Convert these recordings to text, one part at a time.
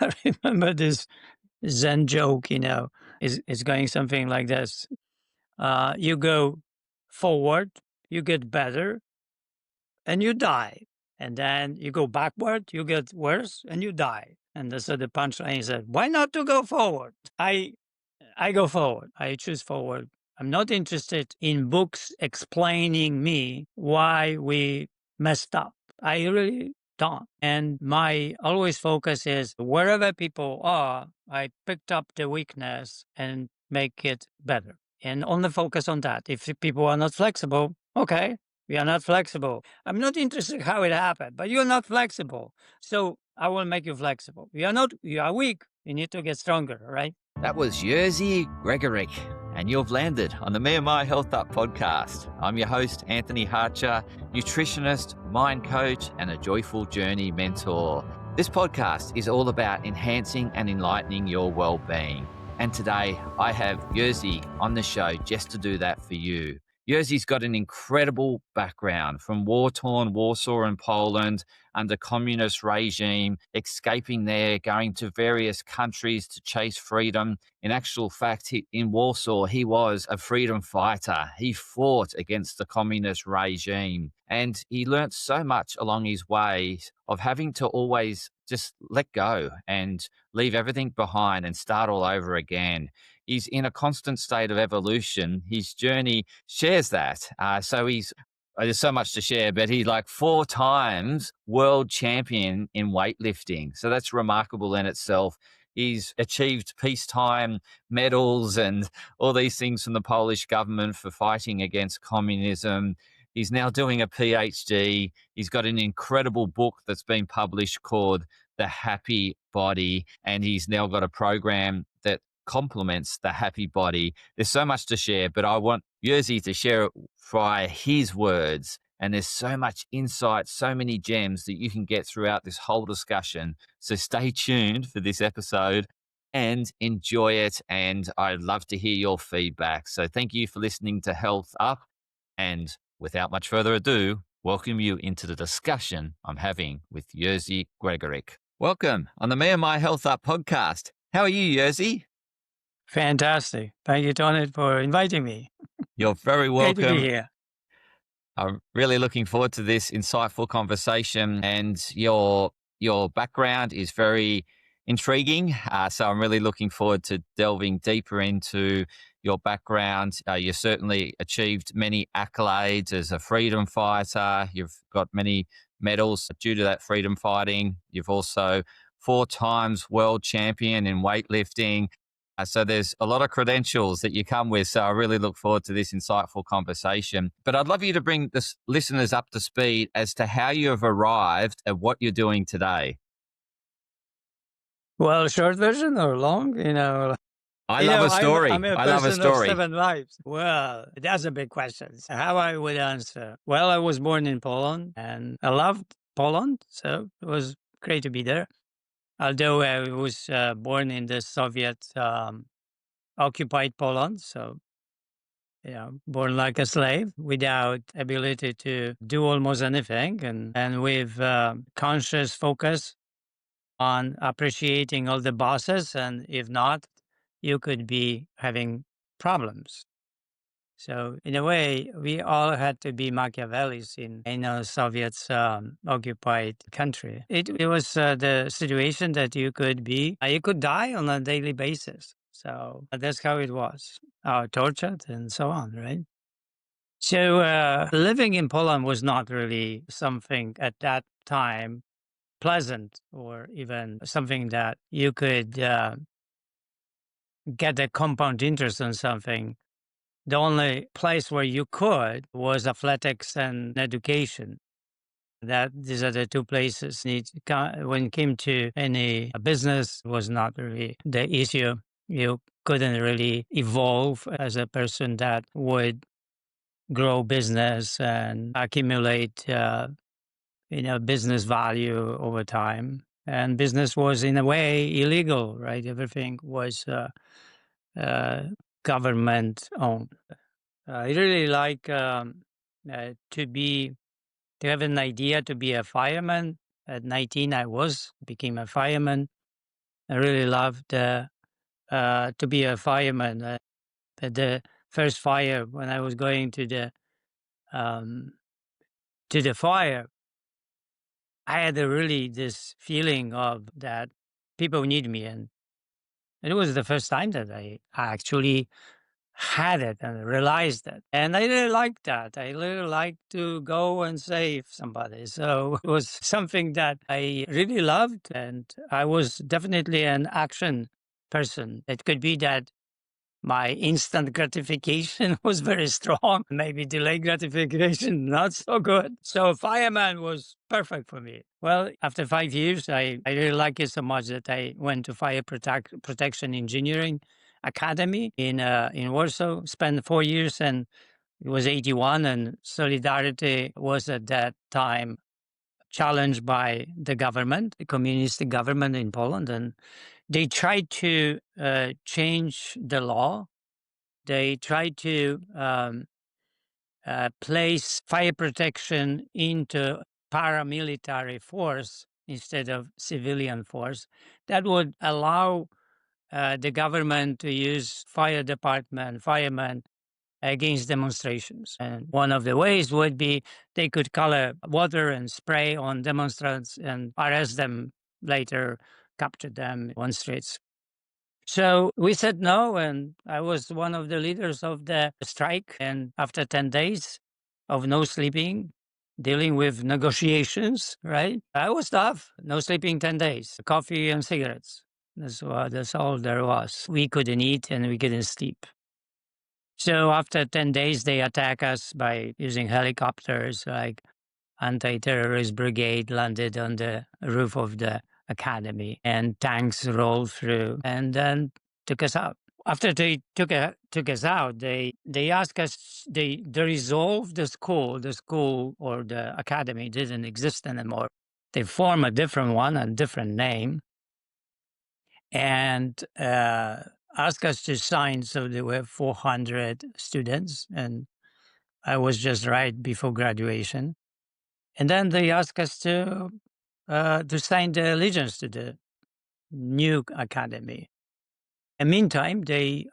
I remember this Zen joke, is going something like this. You go forward, you get better, and you die. And then you go backward, you get worse, and you die. And so the punchline is that, why not to go forward? I go forward. I choose forward. I'm not interested in books explaining me why we messed up. I really don't. And my always focus is wherever people are, I picked up the weakness and make it better. And only focus on that. If people are not flexible, okay, we are not flexible. I'm not interested how it happened, but you're not flexible. So I will make you flexible. You are weak. You need to get stronger, right? That was Jerzy Gregorek, and you've landed on the Me&My Health Up podcast. I'm your host, Anthony Harcher, nutritionist, mind coach, and a joyful journey mentor. This podcast is all about enhancing and enlightening your well-being. And today I have Jerzy on the show just to do that for you. Jerzy's got an incredible background from war-torn Warsaw in Poland under communist regime, escaping there, going to various countries to chase freedom. In actual fact, in Warsaw, he was a freedom fighter. He fought against the communist regime, and he learnt so much along his way of having to always just let go and leave everything behind and start all over again. He's in a constant state of evolution. His journey shares that. There's so much to share, but he's like 4 times world champion in weightlifting. So that's remarkable in itself. He's achieved peacetime medals and all these things from the Polish government for fighting against communism. He's now doing a PhD. He's got an incredible book that's been published called The Happy Body, and he's now got a program that complements the happy body. There's so much to share, but I want Jerzy to share it via his words. And there's so much insight, so many gems that you can get throughout this whole discussion. So stay tuned for this episode and enjoy it. And I'd love to hear your feedback. So thank you for listening to Health Up. And without much further ado, welcome you into the discussion I'm having with Jerzy Gregorek. Welcome on the Me&My Health Up podcast. How are you, Jerzy? Fantastic. Thank you, Tony, for inviting me. You're very welcome. Great to be here. I'm really looking forward to this insightful conversation, and your background is very intriguing. So I'm really looking forward to delving deeper into your background. You certainly achieved many accolades as a freedom fighter. You've got many medals due to that freedom fighting. You've also 4 times world champion in weightlifting. So there's a lot of credentials that you come with. So I really look forward to this insightful conversation. But I'd love you to bring the listeners up to speed as to how you have arrived at what you're doing today. Well, short version or long? I love a story. I'm a I love a person story. of 7 lives. Well, that's a big question. So how I would answer? Well, I was born in Poland and I loved Poland. So it was great to be there. Although I was born in the Soviet occupied Poland. So, born like a slave without ability to do almost anything and with conscious focus on appreciating all the bosses, and if not, you could be having problems. So in a way, we all had to be Machiavellis in a Soviet occupied country. It was the situation that you could die on a daily basis. So that's how it was, tortured and so on, right? So living in Poland was not really something at that time pleasant, or even something that you could get a compound interest in something. The only place where you could was athletics and education. These are the 2 places. When it came to any business, was not really the issue. You couldn't really evolve as a person that would grow business and accumulate business value over time. And business was in a way illegal, right? Everything was government owned. I really like to have an idea to be a fireman. At 19, became a fireman. I really loved to be a fireman. At the first fire, when I was going um, to the fire, I had really this feeling of that people need me, and it was the first time that I actually had it and realized it. And I really liked that. I really liked to go and save somebody. So it was something that I really loved. And I was definitely an action person. It could be that my instant gratification was very strong, maybe delayed gratification, not so good. So fireman was perfect for me. Well, after 5 years, I really liked it so much that I went to protection engineering academy in Warsaw, spent 4 years, and it was 81, and Solidarity was at that time challenged by the government, the communist government in Poland, and they tried to change the law. They tried to place fire protection into paramilitary force instead of civilian force. That would allow the government to use fire department, firemen against demonstrations. And one of the ways would be they could color water and spray on demonstrants and arrest them later, capture them on streets. So we said no, and I was one of the leaders of the strike. And after 10 days of no sleeping, dealing with negotiations, right? I was tough. No sleeping 10 days, coffee and cigarettes. That's all there was. We couldn't eat and we couldn't sleep. So after 10 days, they attack us by using helicopters, like anti-terrorist brigade landed on the roof of the academy, and tanks rolled through and then took us out. After they took us out, they asked us, they dissolved the school or the academy didn't exist anymore. They formed a different one, a different name, and asked us to sign. So there were 400 students, and I was just right before graduation. And then they asked us to sign the allegiance to the new academy. In the meantime, they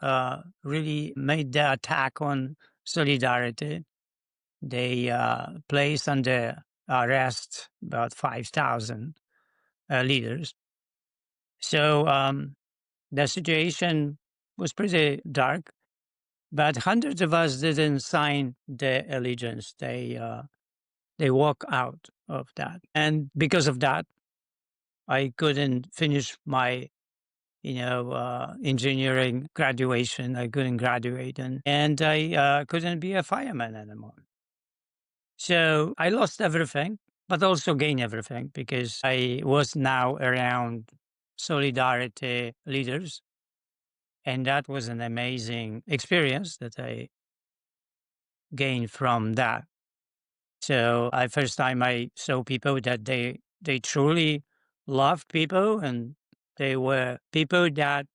really made the attack on Solidarity. They placed under arrest about 5,000 leaders. So the situation was pretty dark, but hundreds of us didn't sign the allegiance. They walk out of that. And because of that, I couldn't finish my, engineering graduation. I couldn't graduate, and I couldn't be a fireman anymore. So I lost everything, but also gained everything because I was now around Solidarity leaders. And that was an amazing experience that I gained from that. So first time I saw people that they truly loved people, and they were people that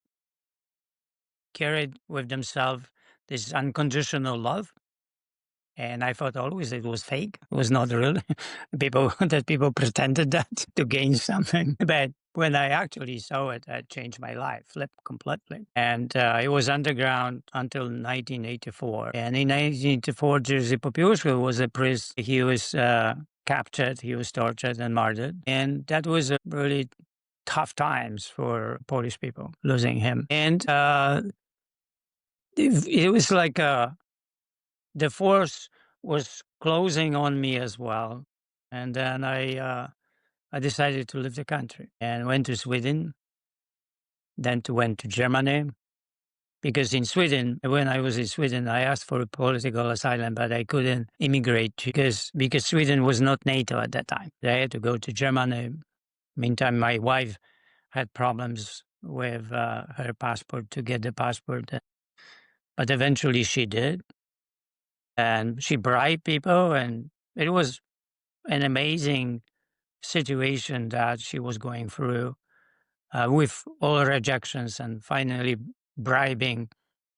carried with themselves this unconditional love. And I thought always it was fake. It was not real. People pretended that to gain something. But when I actually saw it, it changed my life, flipped completely. And it was underground until 1984. And in 1984, Jerzy Gregorek was a priest. He was captured, he was tortured and murdered. And that was a really tough times for Polish people, losing him. And it was like the force was closing on me as well. And then I decided to leave the country and went to Sweden, then went to Germany. Because in Sweden, when I was in Sweden, I asked for a political asylum, but I couldn't immigrate because Sweden was not NATO at that time. I had to go to Germany. Meantime, my wife had problems with her passport to get the passport, but eventually she did. And she bribed people, and it was an amazing situation that she was going through with all rejections and finally bribing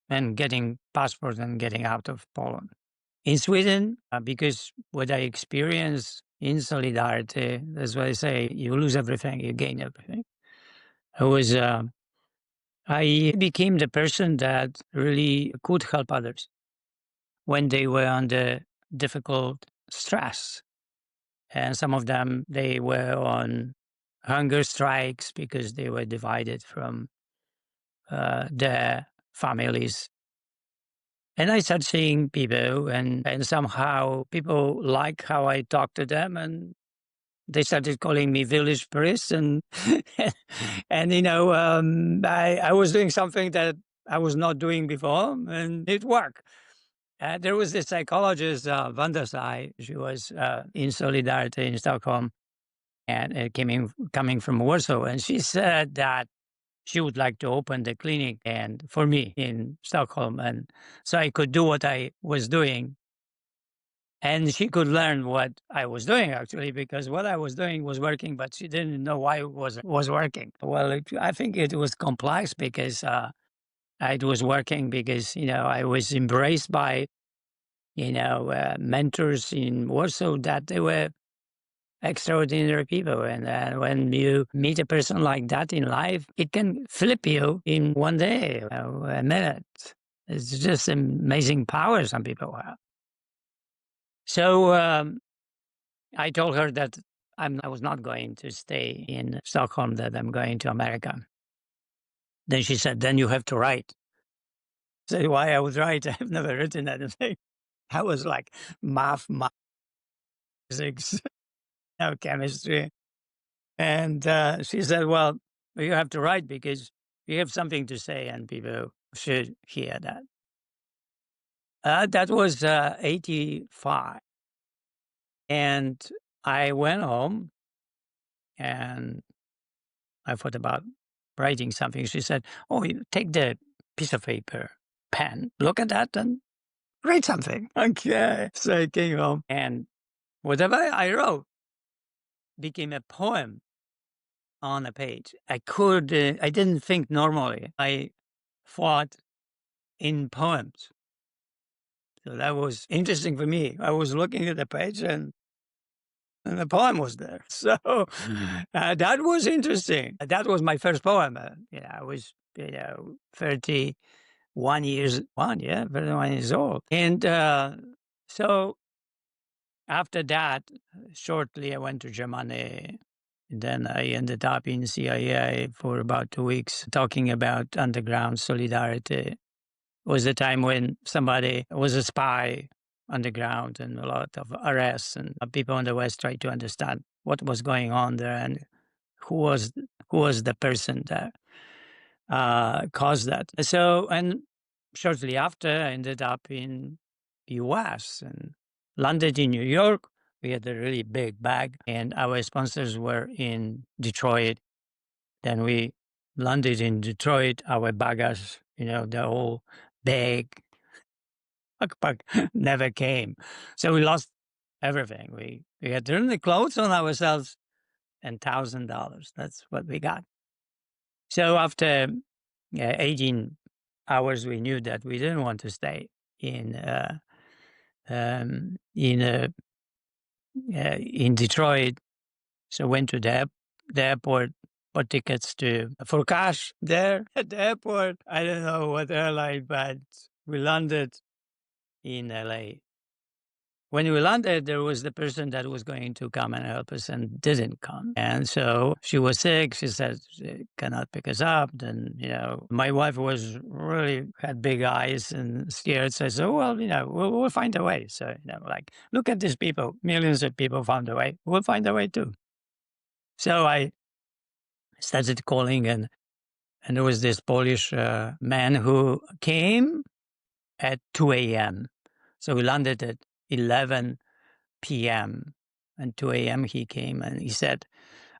and getting passport and getting out of Poland. In Sweden, because what I experienced in Solidarity, that's why I say you lose everything, you gain everything. I became the person that really could help others when they were under difficult stress. And some of them, they were on hunger strikes because they were divided from their families. And I started seeing people, and somehow people like how I talk to them, and they started calling me village priest, and I was doing something that I was not doing before, and it worked. There was this psychologist, Wanda Sai. She was in Solidarity in Stockholm, and coming from Warsaw, and she said that she would like to open the clinic and for me in Stockholm, and so I could do what I was doing, and she could learn what I was doing actually, because what I was doing was working, but she didn't know why it was working. Well, I think it was complex because it was working because I was embraced by mentors in Warsaw that they were extraordinary people. And when you meet a person like that in life, it can flip you in one day, a minute. It's just amazing power some people have. So I told her that I was not going to stay in Stockholm, that I'm going to America. Then she said, then you have to write. I said, why I would write? I've never written anything. I was like math, physics, chemistry. And she said, well, you have to write because you have something to say and people should hear that. That was 85. And I went home and I thought about writing something. She said, oh, you take the piece of paper, pen, look at that and write something. Okay. So I came home and whatever I wrote became a poem on a page. I didn't think normally. I thought in poems. So that was interesting for me. I was looking at the page and the poem was there. So that was interesting. That was my first poem. I was, 31 years, 31 years old. And so after that, shortly I went to Germany. And then I ended up in CIA for about 2 weeks talking about underground solidarity. It was a time when somebody was a spy underground and a lot of arrests, and people in the West tried to understand what was going on there and who was the person that caused that. So, and shortly after, I ended up in U.S. and landed in New York. We had a really big bag, and our sponsors were in Detroit. Then we landed in Detroit. Our baggage, the whole bag, backpack never came. So we lost everything. We had turned the clothes on ourselves and $1,000. That's what we got. So after 18 hours, we knew that we didn't want to stay in Detroit. So went to the airport, bought tickets for cash there at the airport. I don't know what airline, but we landed in LA. When we landed, there was the person that was going to come and help us and didn't come. And so she was sick. She said she cannot pick us up. Then, my wife was really had big eyes and scared. So I said, well, we'll find a way. So, look at these people. Millions of people found a way. We'll find a way too. So I started calling and there was this Polish man who came at 2 a.m. So we landed at 11 p.m. and 2 a.m. he came and he said,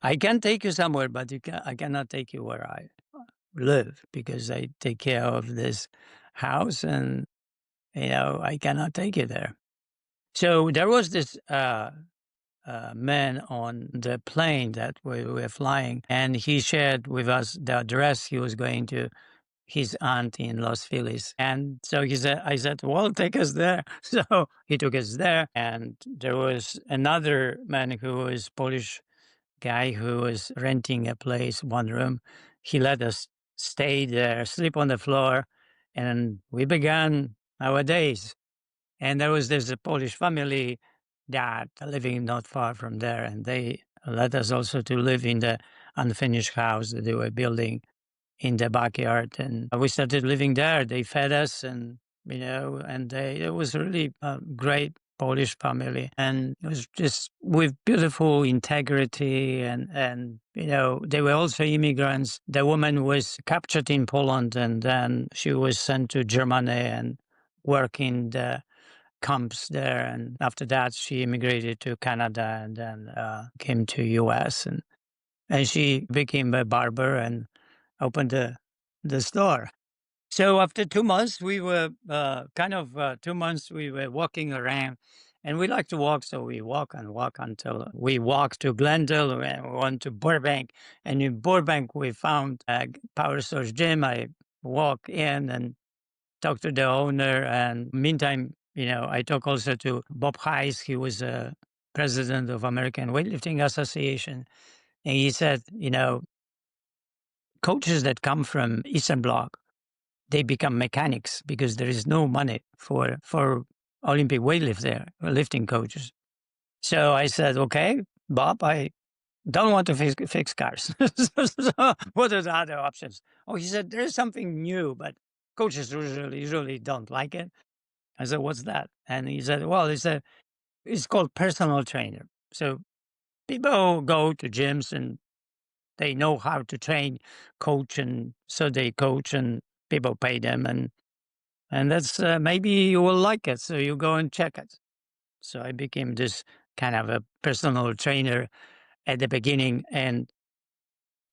I can take you somewhere, but I cannot take you where I live because I take care of this house and, I cannot take you there. So there was this man on the plane that we were flying, and he shared with us the address he was going to his aunt in Los Feliz. And so I said, well, take us there. So he took us there. And there was another man who was Polish guy who was renting a place, one room. he let us stay there, sleep on the floor, and we began our days. And there was this Polish family that living not far from there, and they let us also to live in the unfinished house that they were building in the backyard. And we started living there. They fed us, and it was really a great Polish family, and it was just with beautiful integrity. And they were also immigrants. The woman was captured in Poland, and then she was sent to Germany and worked in the camps there. And after that, she immigrated to Canada, and then came to US, and she became a barber and opened the store. So after 2 months, we were 2 months, we were walking around, and we like to walk. So we walk and walk until we walked to Glendale and we went to Burbank. And in Burbank, we found a Power Source gym. I walk in and talk to the owner. And meantime, I talk also to Bob Heiss. He was a president of American Weightlifting Association. And he said, coaches that come from Eastern Bloc, they become mechanics because there is no money for Olympic lifting coaches. So I said, okay, Bob, I don't want to fix cars. So what are the other options? Oh, he said, there's something new, but coaches usually don't like it. I said, what's that? And he said, well, it's called personal trainer. So people go to gyms and they know how to train, coach, and so they coach and people pay them. And that's maybe you will like it. So you go and check it. So I became this kind of a personal trainer at the beginning. And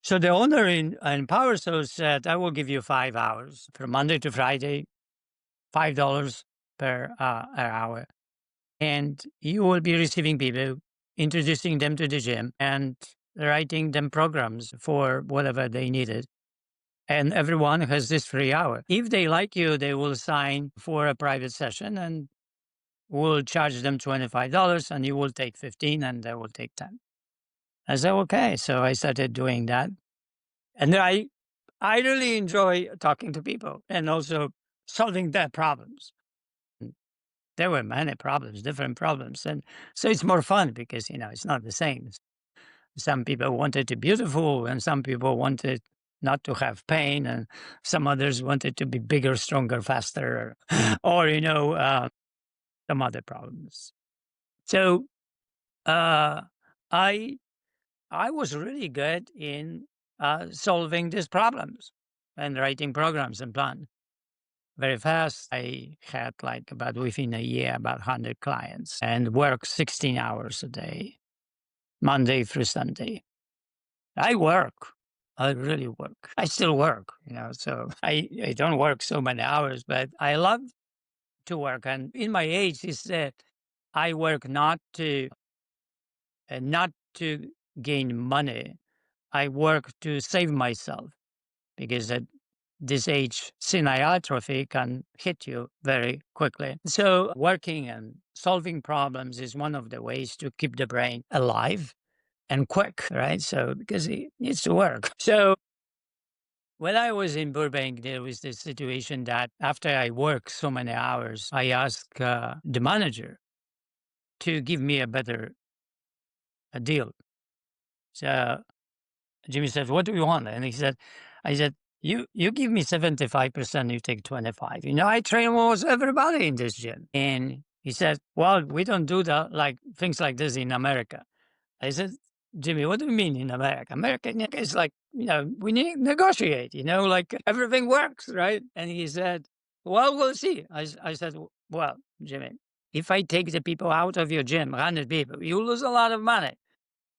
so the owner in Power Source said, I will give you 5 hours from Monday to Friday, $5 per hour. And you will be receiving people, introducing them to the gym, and writing them programs for whatever they needed. And everyone has this free hour. If they like you, they will sign for a private session, and we'll charge them $25, and you will take 15 and they will take 10. I said, okay. So I started doing that. And I really enjoy talking to people and also solving their problems. There were many problems, different problems. And so it's more fun because, it's not the same. Some people wanted to be beautiful, and some people wanted not to have pain, and some others wanted to be bigger, stronger, faster, or some other problems. So I was really good in solving these problems and writing programs and plans very fast. I had within a year, about 100 clients, and worked 16 hours a day, Monday through Sunday. I work. I really work. I still work, so I don't work so many hours, but I love to work. And in my age is that I work not to gain money. I work to save myself because at this age, senile atrophy can hit you very quickly. So working and solving problems is one of the ways to keep the brain alive and quick, right? So because it needs to work. So when I was in Burbank, there was this situation that after I worked so many hours, I asked the manager to give me a better deal. So Jimmy said, what do you want? And I said, you give me 75%, you take 25. I train almost everybody in this gym. And he said, well, we don't do that, things like this in America. I said, Jimmy, what do you mean in America? America is we negotiate, everything works, right? And he said, well, we'll see. I said, well, Jimmy, if I take the people out of your gym, 100 people, you lose a lot of money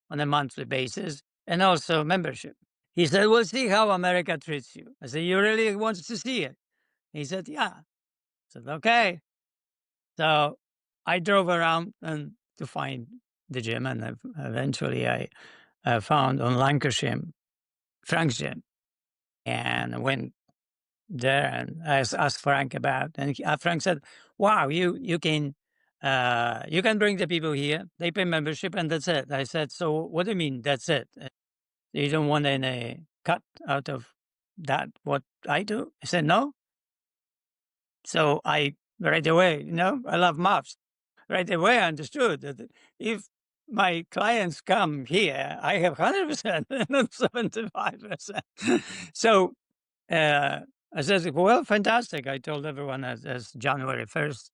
on a monthly basis and also membership. He said, we'll see how America treats you. I said, you really want to see it? He said, yeah. I said, okay. So I drove around and to find the gym, and eventually I found on Lancashire Frank's gym, and I went there and I asked Frank about, and Frank said, "Wow, you can bring the people here. They pay membership, and that's it." I said, "So what do you mean that's it? You don't want any cut out of that what I do? I said, no. So I right away, I love maths. Right away I understood that if my clients come here, I have 100%, not 75%. So I said, well, fantastic. I told everyone as January 1st,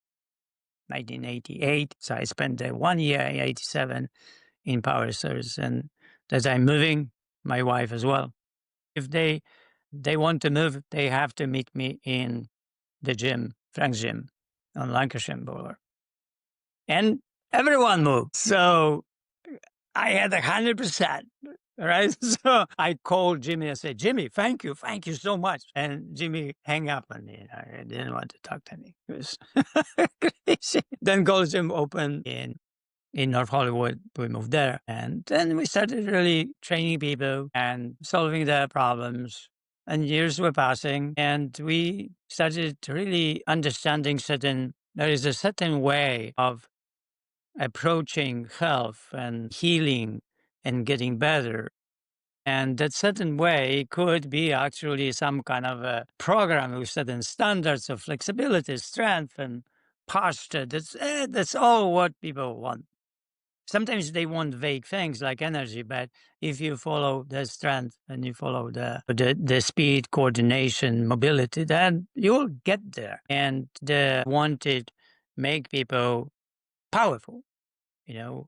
1988. So I spent 1 year, 87, in power service. And as I'm moving, my wife as well. If they want to move, they have to meet me in the gym, Frank's gym on Lancashire Boulevard. And everyone moved. So I had 100%. Right. So I called Jimmy. I said, Jimmy, thank you so much. And Jimmy hang up on me. I didn't want to talk to me. It was crazy. Then Gold's Gym opened in North Hollywood. We moved there. And then we started really training people and solving their problems. And years were passing. And we started really understanding there is a certain way of approaching health and healing and getting better. And that certain way could be actually some kind of a program with certain standards of flexibility, strength, and posture. That's all what people want. Sometimes they want vague things like energy, but if you follow the strength and you follow the speed, coordination, mobility, then you'll get there. And the wanted make people powerful,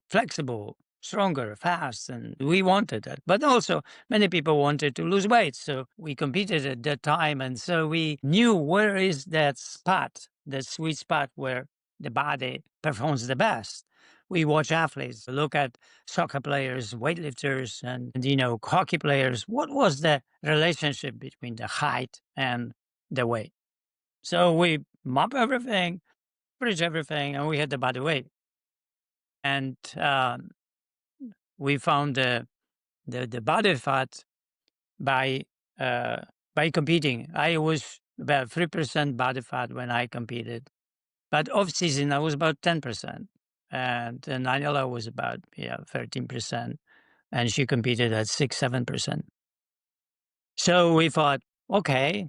flexible, stronger, fast, and we wanted that. But also, many people wanted to lose weight, so we competed at that time, and so we knew where is that spot, the sweet spot where the body performs the best. We watch athletes, look at soccer players, weightlifters, and hockey players. What was the relationship between the height and the weight? So we map everything, bridge everything, and we had the body weight. And we found the body fat by competing. I was about 3% body fat when I competed, but off season I was about 10%, and Anila was about 13%, and she competed at 6-7%. So we thought, okay,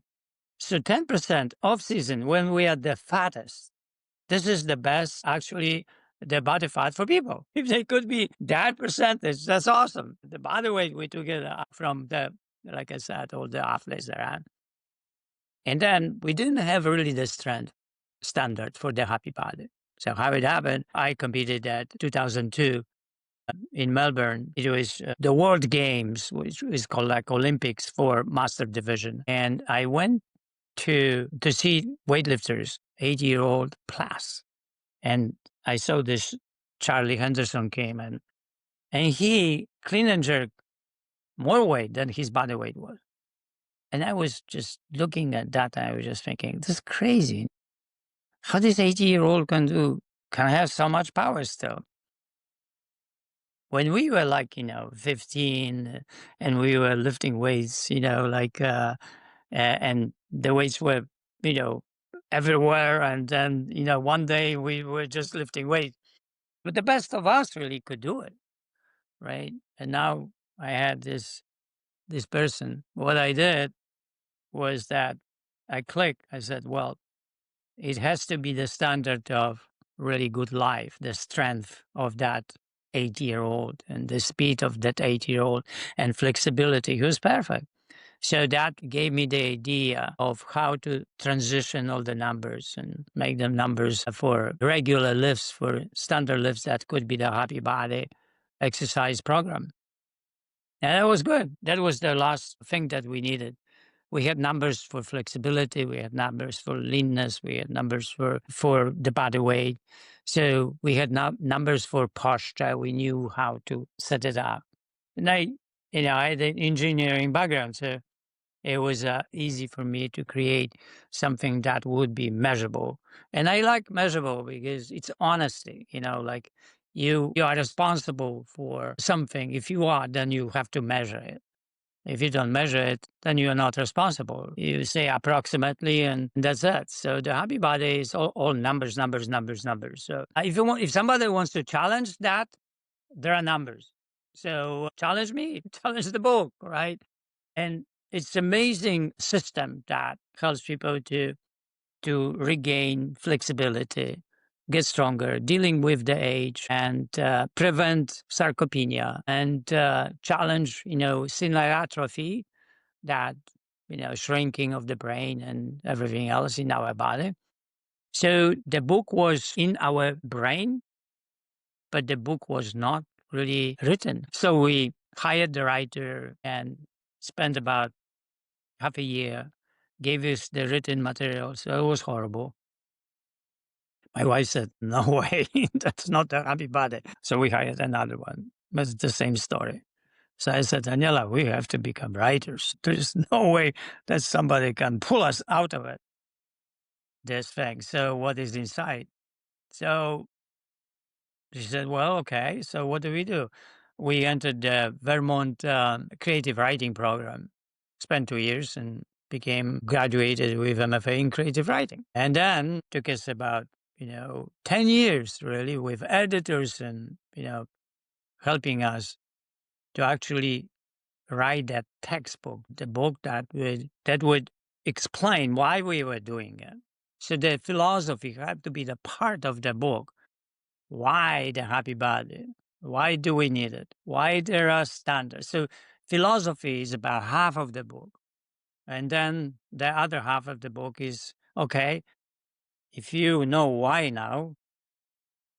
so 10% off season when we are the fattest. This is the best, actually, the body fat for people. If they could be that percentage, that's awesome. The body weight we took it from like I said, all the athletes around. And then we didn't have really the strength standard for the happy body. So how it happened, I competed at 2002 in Melbourne. It was the World Games, which is called like Olympics for master division. And I went to see weightlifters, 80-year-old plus. And I saw this Charlie Henderson came and he clean and jerk more weight than his body weight was. And I was just looking at that and I was just thinking, this is crazy. How this 80-year-old can have so much power still? When we were like, 15 and we were lifting weights, and the weights were, everywhere. And then, one day we were just lifting weights. But the best of us really could do it, right? And now I had this person. What I did was that I clicked. I said, well, it has to be the standard of really good life, the strength of that 80-year-old and the speed of that 80-year-old and flexibility. He was perfect. So that gave me the idea of how to transition all the numbers and make them numbers for regular lifts, for standard lifts that could be the happy body exercise program. And that was good. That was the last thing that we needed. We had numbers for flexibility. We had numbers for leanness. We had numbers for the body weight. So we had numbers for posture. We knew how to set it up. And I had an engineering background, so it was easy for me to create something that would be measurable. And I like measurable because it's honesty, like you are responsible for something. If you are, then you have to measure it. If you don't measure it, then you are not responsible. You say approximately, and that's it. So the happy body is all numbers. So if somebody wants to challenge that, there are numbers. So challenge me, challenge the book, right? And it's amazing system that helps people to regain flexibility, get stronger, dealing with the age, and prevent sarcopenia and challenge, senile atrophy, that shrinking of the brain and everything else in our body. So the book was in our brain, but the book was not really written. So we hired the writer and spent about half a year, gave us the written material. So it was horrible. My wife said, "No way, that's not a happy body." So we hired another one, but it's the same story. So I said, "Daniela, we have to become writers. There's no way that somebody can pull us out of it, this thing. So what is inside?" So she said, "Well, okay. So what do we do?" We entered the Vermont creative writing program, spent 2 years and became graduated with MFA in creative writing. And then took us about, 10 years really with editors and, helping us to actually write that textbook, the book that would explain why we were doing it. So the philosophy had to be the part of the book. Why the happy body? Why do we need it? Why there are standards? So philosophy is about half of the book. And then the other half of the book is, okay, if you know why now,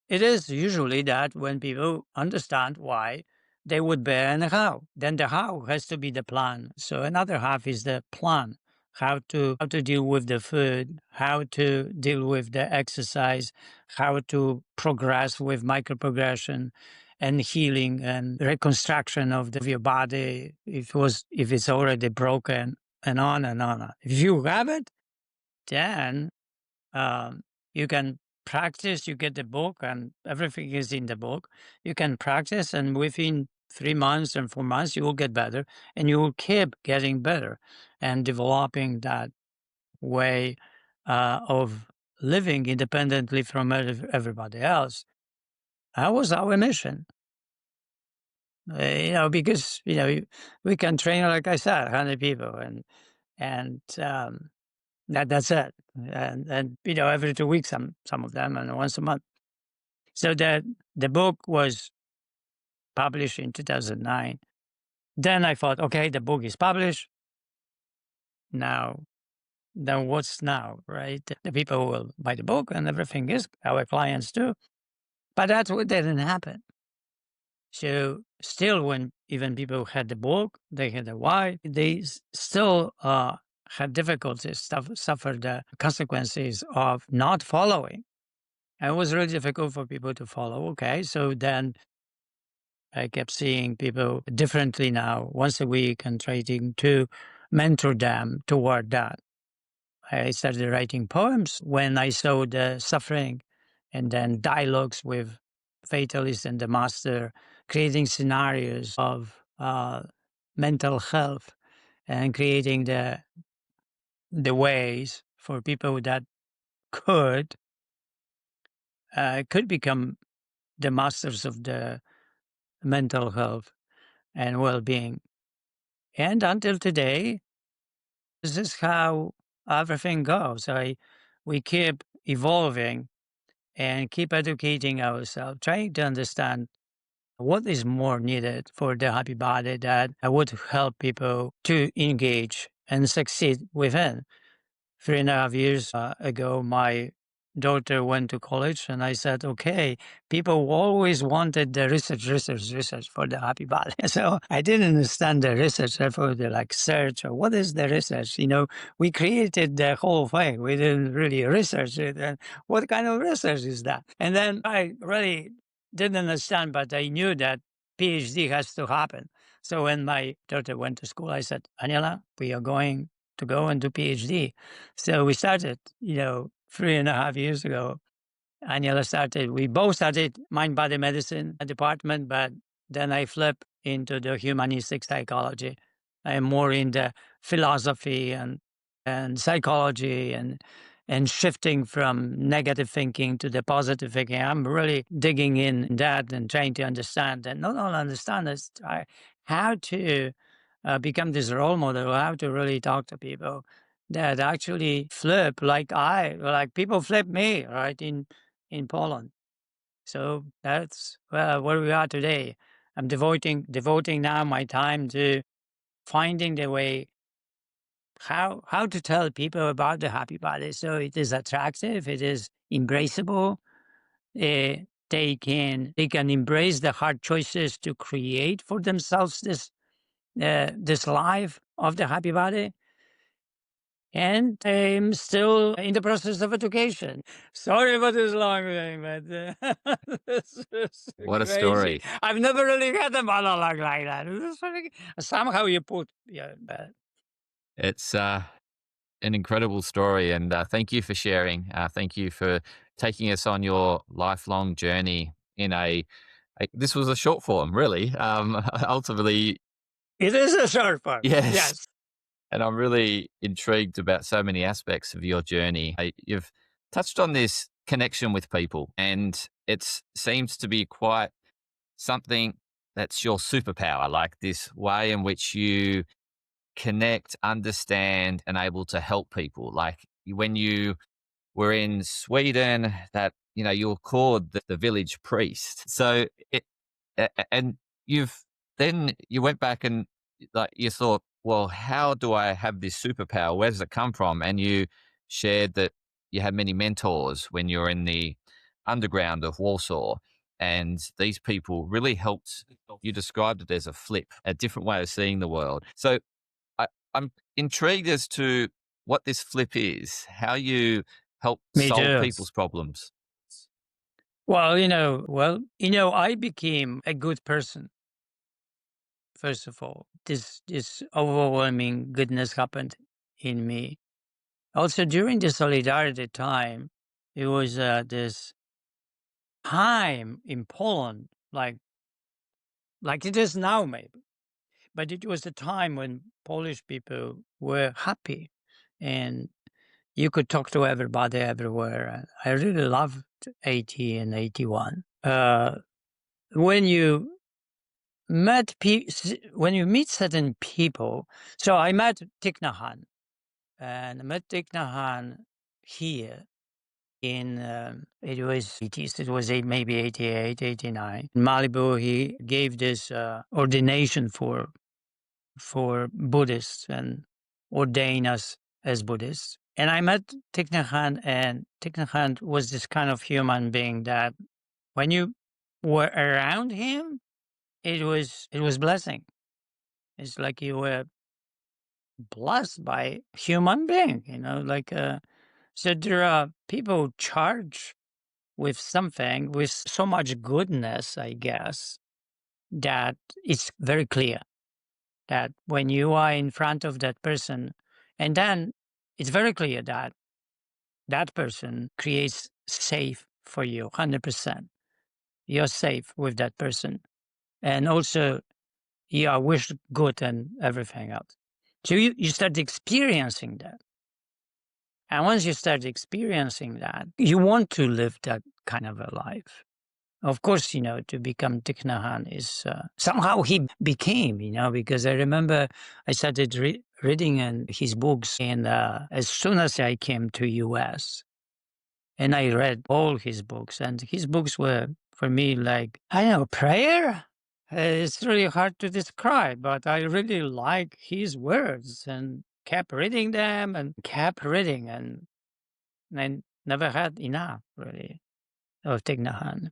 it is usually that when people understand why, they would bear the how. Then the how has to be the plan. So another half is the plan. How to deal with the food, how to deal with the exercise, how to progress with micro progression and healing and reconstruction of your body if it's already broken, and on and on. If you have it, then you can practice. You get the book and everything is in the book. You can practice, and within 3 months and 4 months you will get better, and you will keep getting better and developing that way of living independently from everybody else. That was our mission. Because we can train, like I said, 100 people, and that's it. And every 2 weeks, some of them, and once a month. So the book was published in 2009. Then I thought, okay, the book is published. Now, then what's now, right? The people will buy the book and everything is, our clients too. But that's what didn't happen. So still, when even people had the book, they had the why, they still had difficulties, suffered the consequences of not following. And it was really difficult for people to follow. Okay, so then I kept seeing people differently now, once a week, and trying to mentor them toward that. I started writing poems when I saw the suffering, and then dialogues with fatalists and the master, creating scenarios of mental health and creating the ways for people that could become the masters of the mental health and well-being. And until today, this is how everything goes. We keep evolving and keep educating ourselves, trying to understand what is more needed for the happy body that would help people to engage and succeed within. 3.5 years ago, my daughter went to college, and I said, okay, people always wanted the research for the happy body. So I didn't understand the research, therefore the search, or what is the research? We created the whole thing. We didn't really research it. And what kind of research is that? And then I really didn't understand, but I knew that PhD has to happen. So when my daughter went to school, I said, Aniela, we are going to go and do PhD. So we started, 3.5 years ago. Aniela started, we both started mind-body medicine department, but then I flipped into the humanistic psychology. I'm more in the philosophy and psychology and shifting from negative thinking to the positive thinking. I'm really digging in that and trying to understand, and not only understand, is how to become this role model, how to really talk to people that actually flip like people flip me, right, in Poland. So that's where we are today. I'm devoting now my time to finding the way how to tell people about the happy body so it is attractive, it is embraceable. They can embrace the hard choices to create for themselves this life of the happy body. And I'm still in the process of education. Sorry about this long thing, but this is What a crazy. story. I've never really had a monologue like that. Somehow you put, yeah, but It's an incredible story, and thank you for sharing. Thank you for taking us on your lifelong journey in this was a short form, really. Ultimately, it is a short form. yes. Yes. And I'm really intrigued about so many aspects of your journey. You've touched on this connection with people, and it seems to be quite something that's your superpower, like this way in which you connect, understand, and able to help people. Like when you were in Sweden, that you're called the village priest. So and you went back and like you thought, well, how do I have this superpower? Where does it come from? And you shared that you had many mentors when you were in the underground of Warsaw, and these people really helped. You described it as a flip, a different way of seeing the world. So I'm intrigued as to what this flip is, how you help Me solve too. people's problems. I became a good person. First of all, this overwhelming goodness happened in me. Also, during the solidarity time, it was this time in Poland, like it is now, maybe, but it was the time when Polish people were happy, and you could talk to everybody everywhere. And I really loved 80 and 81. When you when you meet certain people, so I met Thich Nhat Hanh, and I met Thich Nhat Hanh here in it was 80s, it was maybe 88, 89. In Malibu, he gave this ordination for Buddhists and ordain us as Buddhists. And I met Thich Nhat Hanh, and Thich Nhat Hanh was this kind of human being that when you were around him, it was blessing. It's like you were blessed by human being, so there are people charged with something with so much goodness, I guess, that it's very clear that when you are in front of that person, and then it's very clear that that person creates safe for you 100%. You're safe with that person. And also you are wished good and everything else. So you start experiencing that. And once you start experiencing that, you want to live that kind of a life. Of course, to become Thich Nhat Hanh is somehow he became, because I remember I started reading in his books, and as soon as I came to US, and I read all his books, and his books were for me like, I don't know, prayer. It's really hard to describe, but I really like his words and kept reading them and kept reading, and I never had enough really of Thich Nhat Hanh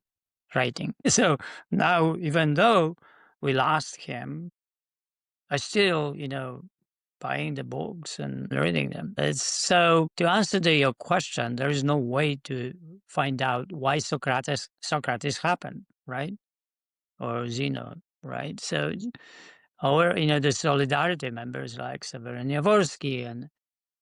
writing. So now, even though we lost him, I still, buying the books and reading them. So to answer your question, there is no way to find out why Socrates happened, right? Or Zeno, right? So the Solidarity members like Severin Jaworski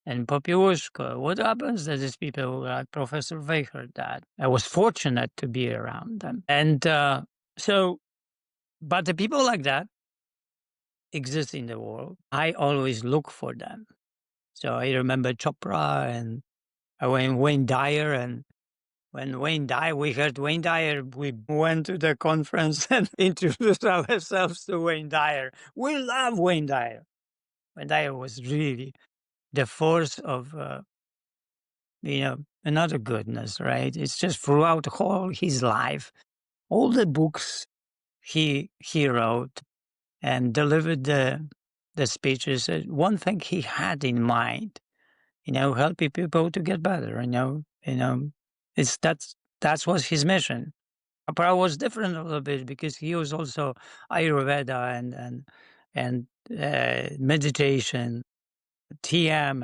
and Popiełuszko. What happens to these people like Professor Weichert, that I was fortunate to be around them. And but the people like that exist in the world. I always look for them. So I remember Chopra and Wayne Dyer and when Wayne Dyer, we heard Wayne Dyer, we went to the conference and introduced ourselves to Wayne Dyer. We love Wayne Dyer. Wayne Dyer was really the force of, another goodness, right? It's just throughout all his life, all the books he wrote and delivered the speeches. One thing he had in mind, helping people to get better. That's was his mission. Chopra was different a little bit because he was also Ayurveda and meditation, TM,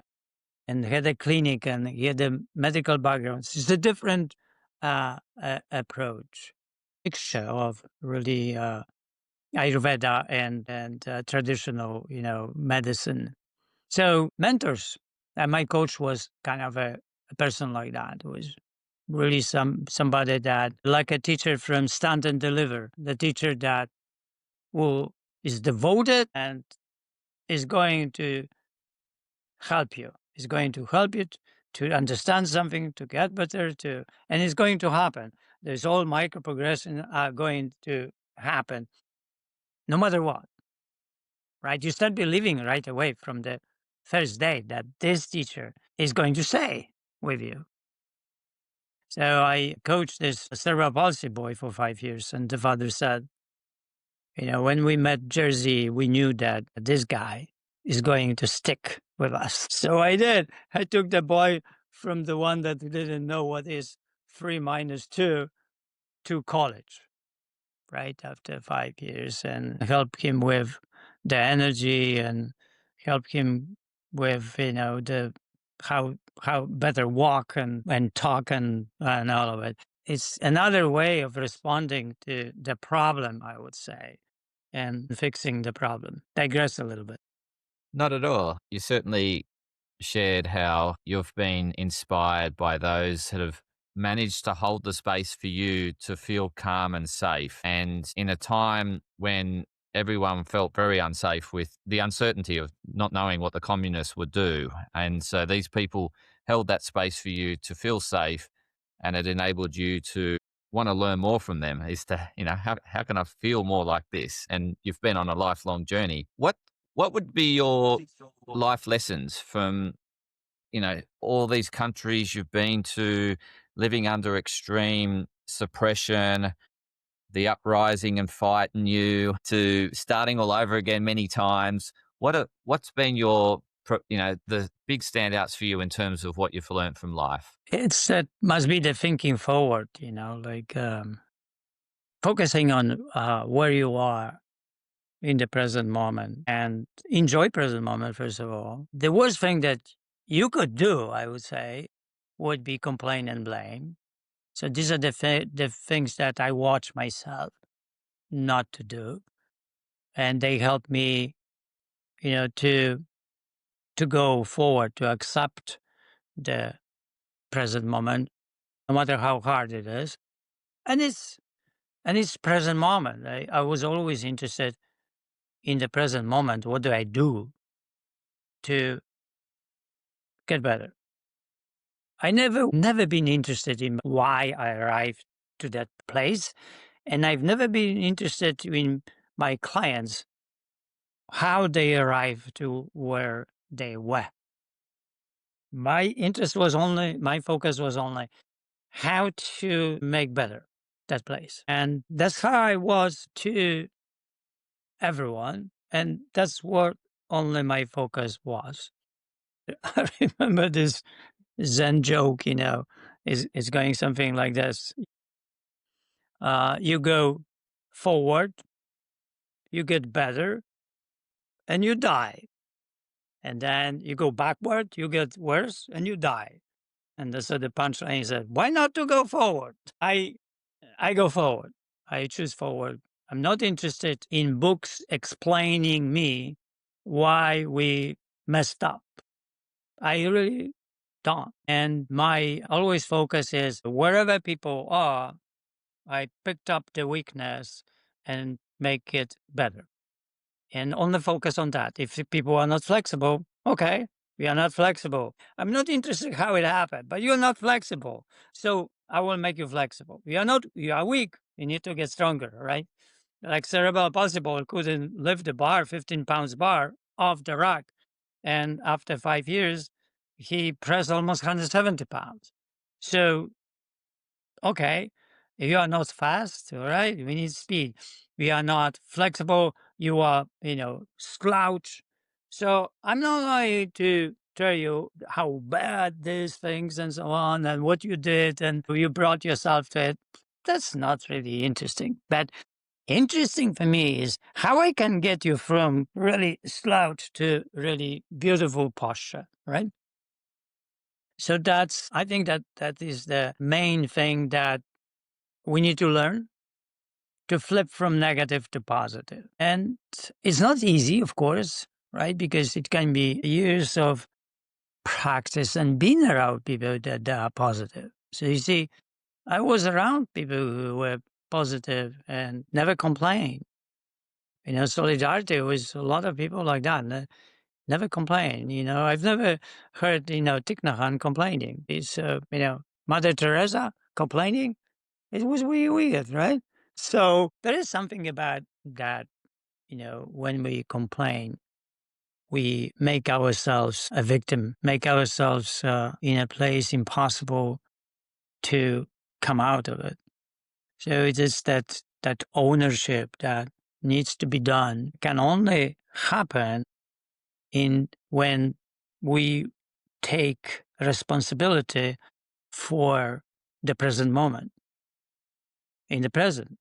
and had a clinic and he had a medical background. It's a different approach, mixture of really Ayurveda and traditional, medicine. So mentors. And my coach was kind of a person like that. Was really somebody that, like a teacher from Stand and Deliver, the teacher that is devoted and is going to help you. Is going to help you to understand something, to get better, and it's going to happen. There's all micro progression are going to happen, no matter what. Right? You start believing right away from the first day that this teacher is going to stay with you. So I coached this cerebral palsy boy for 5 years, and the father said, when we met Jerzy, we knew that this guy is going to stick with us. So I did. I took the boy from the one that didn't know what is 3 minus 2 to college, right after 5 years, and helped him with the energy and helped him with, the how better walk and talk and all of it. It's another way of responding to the problem, I would say, and fixing the problem. Digress a little bit. Not at all. You certainly shared how you've been inspired by those that have managed to hold the space for you to feel calm and safe. And in a time when everyone felt very unsafe with the uncertainty of not knowing what the communists would do. And so these people held that space for you to feel safe, and it enabled you to want to learn more from them is to, how can I feel more like this? And you've been on a lifelong journey. What would be your life lessons from, all these countries you've been to, living under extreme suppression, the uprising and fighting you, to starting all over again many times? What's been the big standouts for you in terms of what you've learned from life? It must be the thinking forward, like focusing on where you are in the present moment and enjoy present moment, first of all. The worst thing that you could do, I would say, would be complain and blame. So these are the things that I watch myself not to do. And they help me, to go forward, to accept the present moment, no matter how hard it is. And it's present moment. I was always interested in the present moment. What do I do to get better? I never been interested in why I arrived to that place. And I've never been interested in my clients, how they arrived to where they were. My focus was only how to make better that place. And that's how I was to everyone. And that's what only my focus was. I remember this Zen joke, is going something like this. You go forward, you get better, and you die. And then you go backward, you get worse, and you die. And so the punchline is, why not to go forward? I go forward. I choose forward. I'm not interested in books explaining me why we messed up. I really don't. And my always focus is wherever people are, I picked up the weakness and make it better. And only focus on that. If people are not flexible, okay, we are not flexible. I'm not interested how it happened, but you're not flexible. So I will make you flexible. You are weak. You need to get stronger, right? Like cerebral palsy couldn't lift the bar, 15 pounds bar off the rack. And after 5 years, he pressed almost 170 pounds. So, okay, you are not fast, all right? We need speed. We are not flexible. You are, slouch. So I'm not going to tell you how bad these things and so on and what you did and you brought yourself to it. That's not really interesting. But interesting for me is how I can get you from really slouch to really beautiful posture, right? So I think that is the main thing that we need to learn to flip from negative to positive. And it's not easy, of course, right? Because it can be years of practice and being around people that are positive. So you see, I was around people who were positive and never complained. Solidarity with a lot of people like that. Never complain. I've never heard, Thich Nhat Hanh complaining. It's, Mother Teresa complaining. It was really weird, right? So there is something about that, when we complain, we make ourselves a victim, make ourselves in a place impossible to come out of it. So it is that ownership that needs to be done can only happen when we take responsibility for the present moment in the present.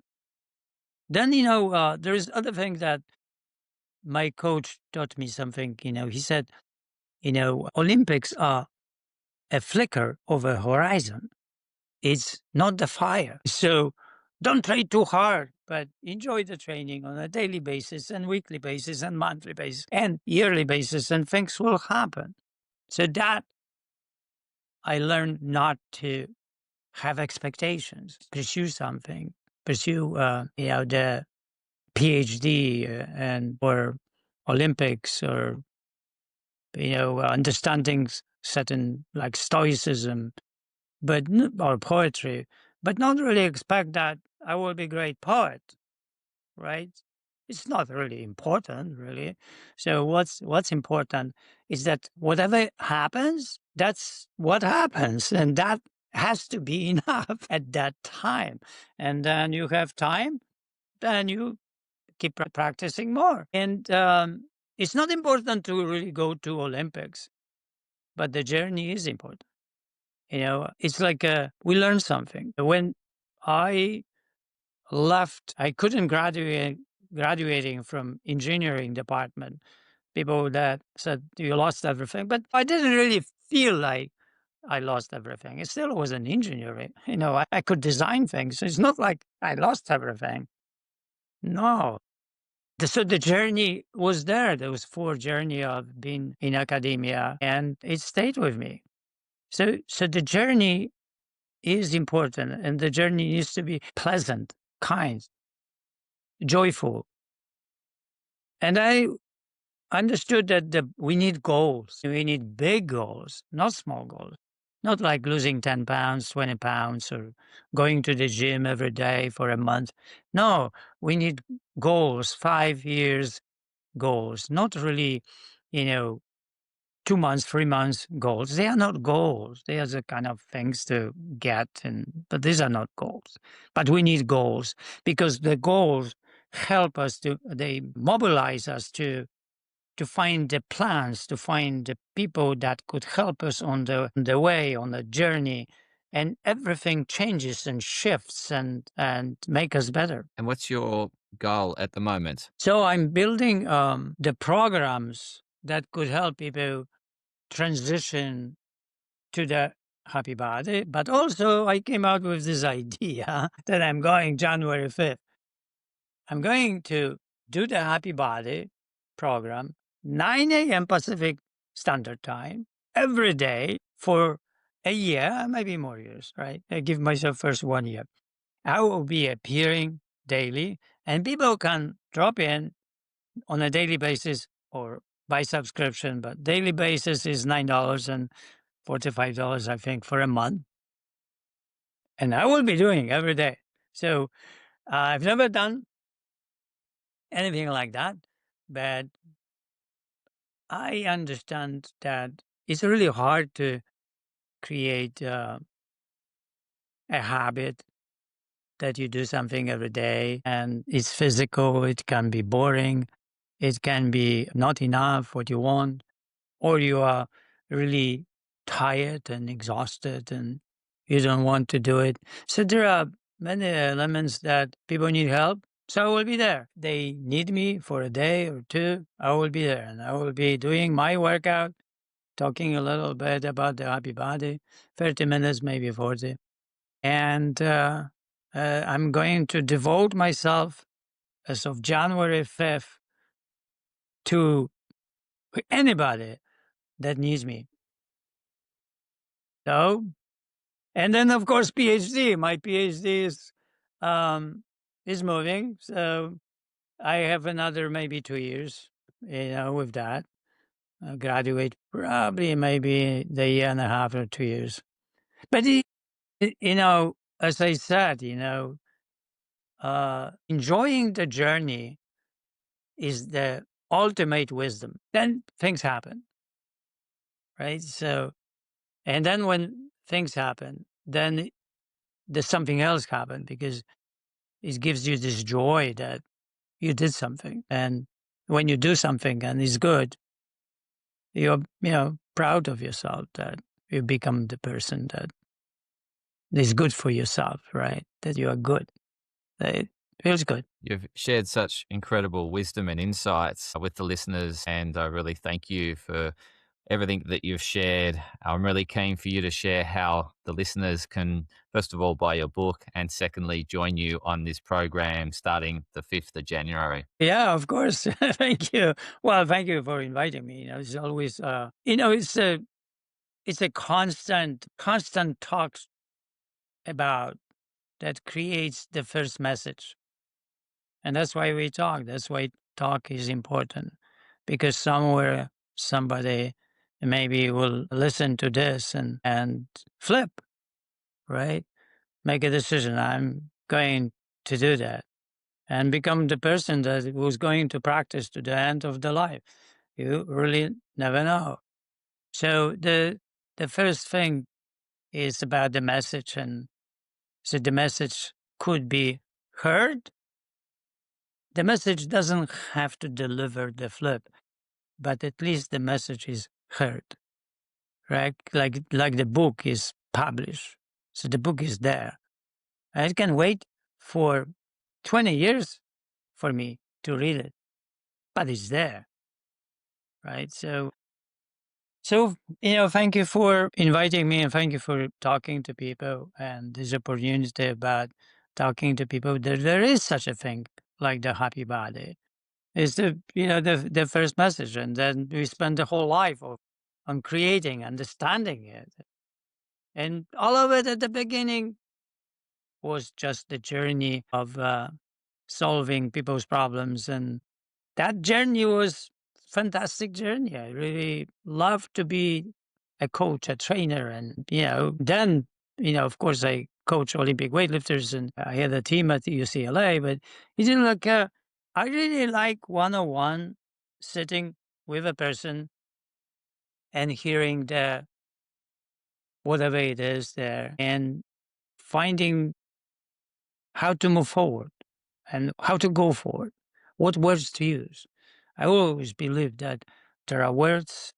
Then, there is other thing that my coach taught me something, he said, Olympics are a flicker of a horizon. It's not the fire. So don't train too hard, but enjoy the training on a daily basis and weekly basis and monthly basis and yearly basis, and things will happen. So that I learned not to have expectations, pursue something, pursue, the PhD or Olympics or, understanding certain like stoicism, or poetry, but not really expect that I will be a great poet, right? It's not really important, really. So what's important is that whatever happens, that's what happens, and that has to be enough at that time. And then you have time, then you keep practicing more. And it's not important to really go to Olympics, but the journey is important. It's like we learn something. When I left, I couldn't graduating from engineering department. People that said you lost everything, but I didn't really feel like I lost everything. It still was an engineering. I could design things. It's not like I lost everything. No. So the journey was there. There was 4 journey of being in academia, and it stayed with me. So the journey is important, and the journey needs to be pleasant, kind, joyful. And I understood that we need goals. We need big goals, not small goals. Not like losing 10 pounds, 20 pounds, or going to the gym every day for a month. No, we need goals, 5 years goals, not really, 2 months, 3 months goals. They are not goals. They are the kind of things to get, but these are not goals. But we need goals because the goals help us they mobilize us to find the plans, to find the people that could help us on the way, on the journey, and everything changes and shifts and make us better. And what's your goal at the moment? So I'm building the programs that could help people transition to the happy body, but also I came out with this idea that I'm going January 5th. I'm going to do the happy body program, 9 a.m. Pacific Standard Time, every day for a year, maybe more years, right? I give myself first 1 year. I will be appearing daily, and people can drop in on a daily basis or by subscription, but daily basis is $9 and $45, I think, for a month. And I will be doing every day. So I've never done anything like that, but I understand that it's really hard to create a habit that you do something every day and it's physical. It can be boring. It can be not enough what you want, or you are really tired and exhausted and you don't want to do it. So there are many elements that people need help. So I will be there. They need me for a day or two. I will be there and I will be doing my workout, talking a little bit about the happy body, 30 minutes, maybe 40. And I'm going to devote myself as of January 5th to anybody that needs me. So, and then of course PhD. My PhD is moving, so I have another maybe 2 years, with that. I'll graduate probably maybe the year and a half or 2 years. But as I said, enjoying the journey is the ultimate wisdom. Then things happen, right? So, and then when things happen, then there's something else happen because it gives you this joy that you did something. And when you do something and it's good, you're, proud of yourself that you become the person that is good for yourself, right? That you are good. That it feels good. You've shared such incredible wisdom and insights with the listeners, and I really thank you for everything that you've shared. I'm really keen for you to share how the listeners can, first of all, buy your book, and secondly, join you on this program starting the 5th of January. Yeah, of course. Thank you. Well, thank you for inviting me. It's always, it's a constant talks about that creates the first message. And that's why we talk. That's why talk is important, because somewhere somebody maybe will listen to this and flip, right? Make a decision. I'm going to do that and become the person that was going to practice to the end of the life. You really never know. So the first thing is about the message, and so the message could be heard. The message doesn't have to deliver the flip, but at least the message is heard, right? Like the book is published, so the book is there. I can wait for 20 years for me to read it, but it's there, right? So thank you for inviting me, and thank you for talking to people and this opportunity about talking to people. There is such a thing like the happy body. It's the first message, and then we spend the whole life on creating, understanding it, and all of it at the beginning was just the journey of solving people's problems, and that journey was fantastic journey. I really love to be a coach, a trainer, and then of course I coach Olympic weightlifters, and I had a team at UCLA. But you didn't look. I really like one-on-one, sitting with a person and hearing the whatever it is there, and finding how to move forward and how to go forward, what words to use. I always believe that there are words,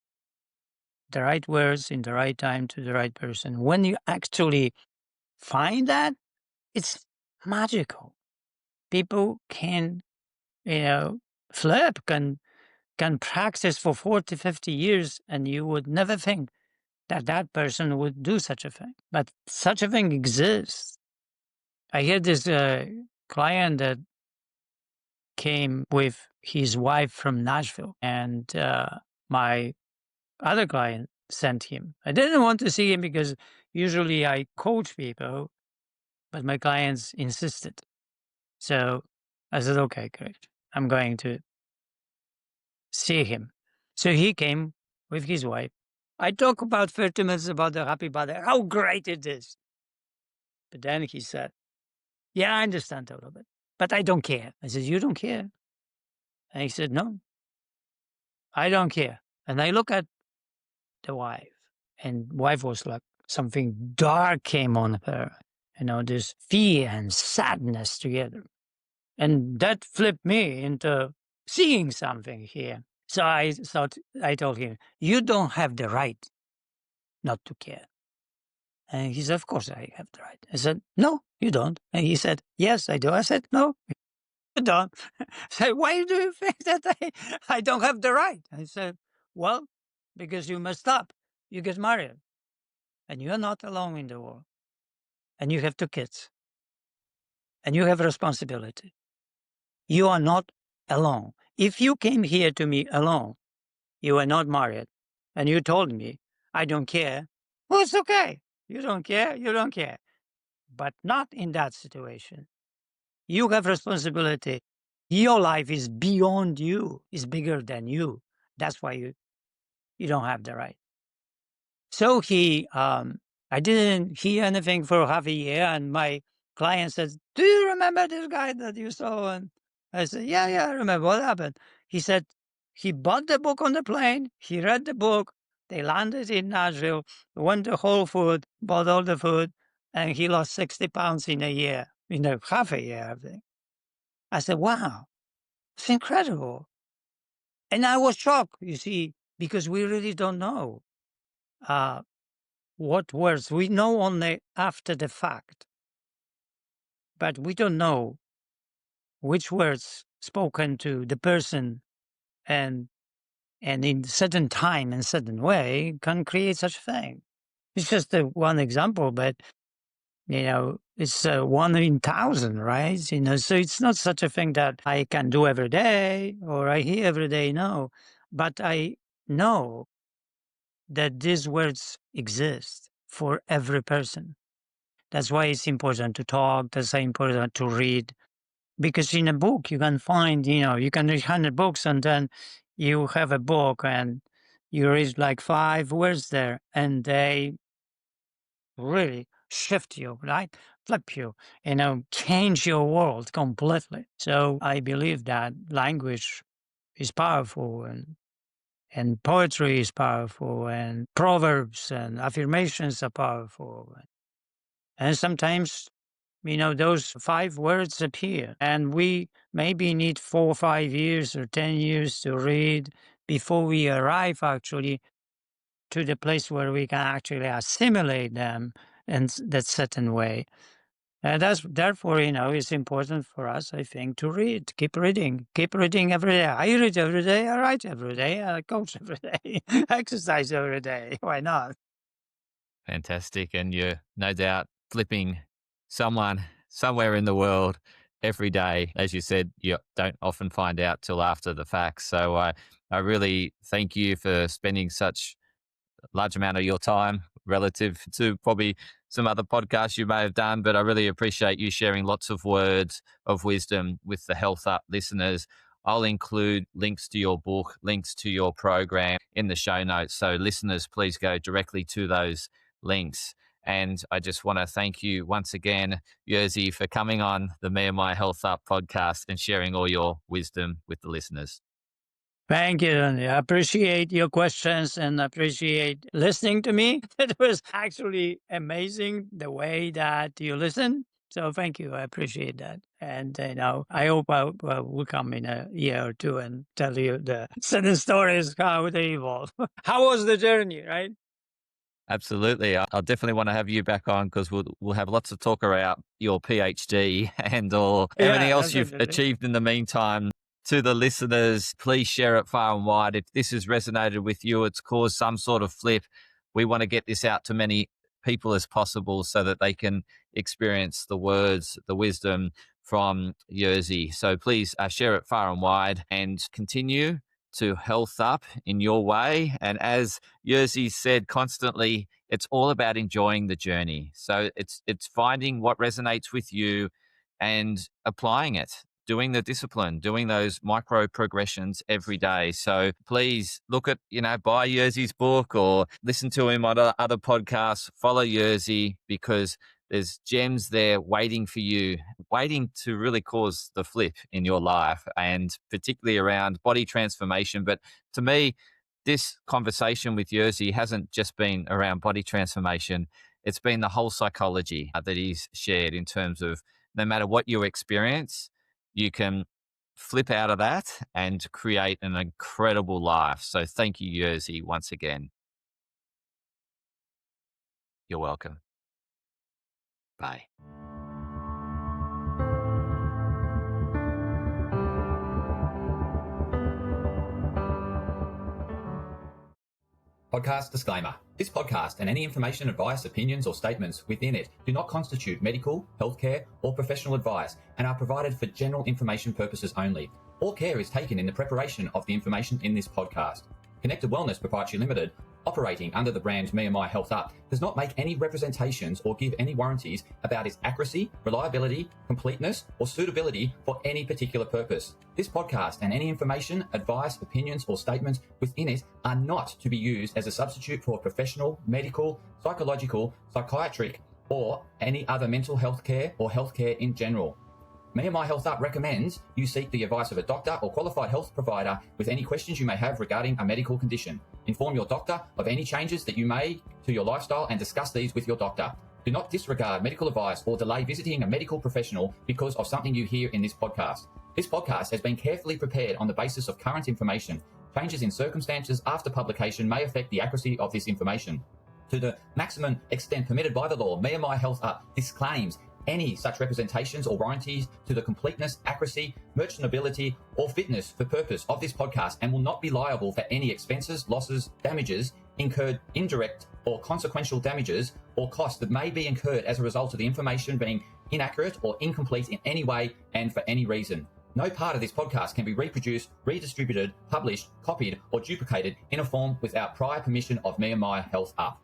the right words in the right time to the right person. When you actually find that, it's magical. People can, flip, can practice for 40, 50 years, and you would never think that that person would do such a thing. But such a thing exists. I had this client that came with his wife from Nashville, and my other client sent him. I didn't want to see him because usually I coach people, but my clients insisted. So I said, okay, great. I'm going to see him. So he came with his wife. I talk about 30 minutes about the happy body, how great it is. But then he said, yeah, I understand a little bit, but I don't care. I said, you don't care? And he said, no, I don't care. And I look at the wife, and wife was like something dark came on her, this fear and sadness together. And that flipped me into seeing something here. So I told him, you don't have the right not to care. And he said, of course I have the right. I said, no, you don't. And he said, yes, I do. I said, no, you don't. I said, why do you think that I don't have the right? I said, well, because you messed up. You get married and you're not alone in the world. And you have 2 kids and you have responsibility. You are not alone. If you came here to me alone, you are not married, and you told me, I don't care, well, it's okay. You don't care, you don't care. But not in that situation. You have responsibility. Your life is beyond you, is bigger than you. That's why you don't have the right. So I didn't hear anything for half a year, and my client says, do you remember this guy that you saw? And I said, yeah, I remember. What happened? He said, he bought the book on the plane, he read the book, they landed in Nashville, went to Whole Food, bought all the food, and he lost 60 pounds in a year, half a year, I think. I said, wow, it's incredible. And I was shocked, you see, because we really don't know. What words? We know only after the fact, but we don't know which words spoken to the person and in certain time and certain way can create such a thing. It's just one example, but it's 1 in 1,000, right? So it's not such a thing that I can do every day or I hear every day. No, but I know that these words exist for every person. That's why it's important to talk. That's why it's important to read. Because in a book, you can find, you can read 100 books and then you have a book and you read like 5 words there and they really shift you, right? Flip you, change your world completely. So I believe that language is powerful and poetry is powerful and proverbs and affirmations are powerful. And sometimes, those 5 words appear, and we maybe need 4 or 5 years or 10 years to read before we arrive actually to the place where we can actually assimilate them in that certain way. And therefore, it's important for us, I think, to read, keep reading every day. I read every day, I write every day, I coach every day, exercise every day. Why not? Fantastic. And you're no doubt flipping someone somewhere in the world every day. As you said, you don't often find out till after the fact. So I really thank you for spending such a large amount of your time relative to probably some other podcasts you may have done, but I really appreciate you sharing lots of words of wisdom with the Health Up listeners. I'll include links to your book, links to your program in the show notes. So listeners, please go directly to those links. And I just want to thank you once again, Jerzy, for coming on the Me&My Health Up podcast and sharing all your wisdom with the listeners. Thank you. Tony. I appreciate your questions and appreciate listening to me. It was actually amazing the way that you listen. So thank you. I appreciate that. And, I hope I will come in a year or two and tell you the certain stories, how they evolve. How was the journey, right? Absolutely. I'll definitely want to have you back on because we'll have lots to talk about your PhD and or everything else you've achieved in the meantime. To the listeners, please share it far and wide. If this has resonated with you, it's caused some sort of flip. We want to get this out to many people as possible so that they can experience the words, the wisdom from Jerzy. So please share it far and wide and continue to health up in your way. And as Jerzy said constantly, it's all about enjoying the journey. So it's finding what resonates with you and applying it, doing the discipline, doing those micro progressions every day. So please look at, buy Jerzy's book or listen to him on other podcasts, follow Jerzy because There's gems there waiting for you, waiting to really cause the flip in your life, and particularly around body transformation. But to me, this conversation with Jerzy hasn't just been around body transformation. It's been the whole psychology that he's shared in terms of no matter what you experience, you can flip out of that and create an incredible life. So thank you, Jerzy, once again. You're welcome. Bye. Podcast disclaimer. This podcast and any information, advice, opinions, or statements within it do not constitute medical, healthcare, or professional advice and are provided for general information purposes only. All care is taken in the preparation of the information in this podcast. Connected Wellness Proprietary Limited, operating under the brand Me&My Health Up, does not make any representations or give any warranties about its accuracy, reliability, completeness, or suitability for any particular purpose. This podcast and any information, advice, opinions, or statements within it are not to be used as a substitute for professional, medical, psychological, psychiatric, or any other mental health care or healthcare in general. Me&My Health Up recommends you seek the advice of a doctor or qualified health provider with any questions you may have regarding a medical condition. Inform your doctor of any changes that you may to your lifestyle and discuss these with your doctor. Do not disregard medical advice or delay visiting a medical professional because of something you hear in this podcast. This podcast has been carefully prepared on the basis of current information. Changes in circumstances after publication may affect the accuracy of this information. To the maximum extent permitted by the law, Me&My Health Up disclaims any such representations or warranties to the completeness, accuracy, merchantability, or fitness for purpose of this podcast and will not be liable for any expenses, losses, damages incurred, indirect or consequential damages or costs that may be incurred as a result of the information being inaccurate or incomplete in any way and for any reason. No part of this podcast can be reproduced, redistributed, published, copied, or duplicated in a form without prior permission of Me&My Health Up.